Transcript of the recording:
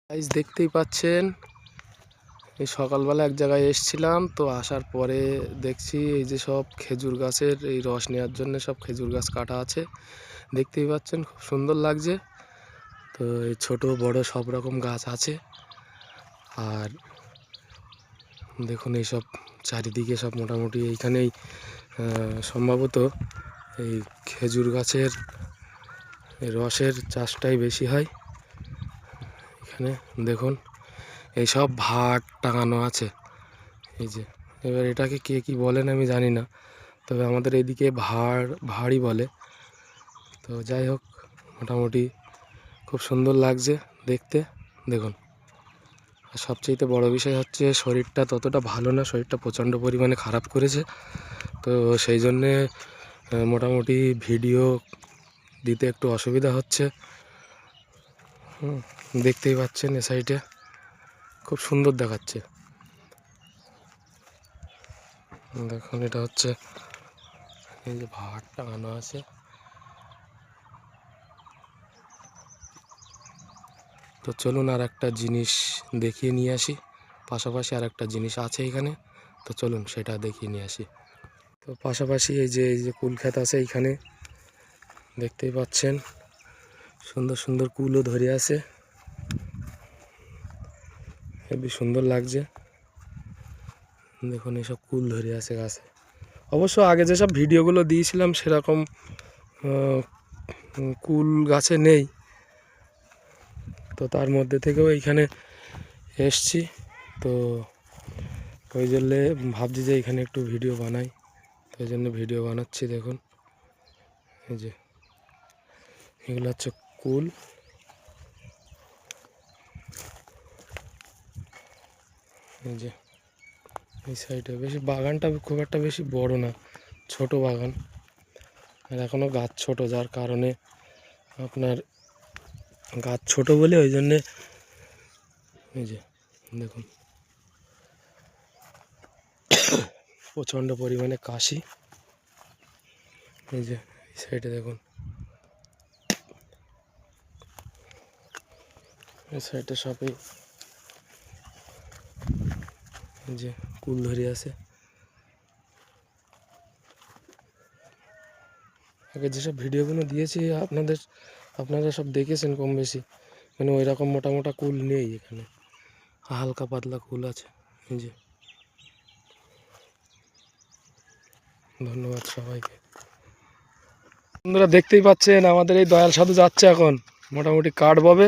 Guys দেখতেই পাচ্ছেন এই সকালবেলা এক জায়গায় এসেছিলাম, তো আসার পরে দেখছি এই যে সব খেজুর গাছের এই রস নেওয়ার জন্য সব খেজুর গাছ কাটা আছে। দেখতেই পাচ্ছেন খুব সুন্দর লাগছে। তো এই ছোট বড় সব রকম গাছ আছে। আর দেখুন এইসব চারিদিকে সব মোটামুটি এইখানেই সম্ভবত এই খেজুর গাছের রসের চাষটাই বেশি হয় এখানে। দেখুন এইসব ভাট টাঙানো আছে। এই যে এবার এটাকে কে কি বলেন আমি জানি না, তবে আমাদের এদিকে ভাড়ই বলে। তো যাই হোক, মোটামুটি খুব সুন্দর লাগছে দেখতে। দেখুন, আর সবচেয়ে বড় বিষয় হচ্ছে শরীরটা ততটা ভালো না, শরীরটা প্রচণ্ড পরিমাণে খারাপ করেছে। তো সেই জন্যে মোটামুটি ভিডিও দিতে একটু অসুবিধা হচ্ছে। দেখতেই পাচ্ছেন এ সাইডে খুব সুন্দর দেখাচ্ছে। দেখুন এটা হচ্ছে এই যে ভাট টাঙানো আছে। তো চলুন আর একটা জিনিস দেখিয়ে নিয়ে আসি, পাশাপাশি আর একটা জিনিস আছে এখানে, তো চলুন সেটা দেখিয়ে নিয়ে আসি। তো পাশাপাশি এই যে কুল ক্ষেত আছে এইখানে, দেখতেই পাচ্ছেন সুন্দর সুন্দর কুলও ধরে আছে, হেবি সুন্দর লাগছে। দেখুন এইসব কুল ধরে আছে গাছে। অবশ্য আগে যেসব ভিডিওগুলো দিয়েছিলাম সেরকম কুল গাছে নেই, তো তার মধ্যে থেকেও এইখানে এসছি। তো ওই জন্যে ভাবছি যে এখানে একটু ভিডিও বানাই, তো ওই জন্য ভিডিও বানাচ্ছি। দেখুন এই যে এগুলো হচ্ছে কুল। এই যে এই সাইডে বেশি বাগানটা খুব একটা বেশি বড় না, ছোট বাগান। আর এখনও গাছ ছোট, যার কারণে আপনার গাছ ছোট বলে ওই জন্যে এই যে দেখুন প্রচণ্ড পরিমাণে কাশি। এই যে এই সাইডে দেখুন, এই সাইডে সবই যে কুল ধরে আছে। আগে যেসব ভিডিওগুলো দিয়েছি আপনারা সব দেখেছেন কম বেশি, মানে ওই রকম মোটা মোটা কুল নেই এখানে, হালকা পাতলা কুল আছে। এই যে ধন্যবাদ সবাইকে। বন্ধুরা দেখতেই পাচ্ছেন আমাদের এই দয়াল সাধু যাচ্ছে এখন মোটামুটি কাঠ ববে।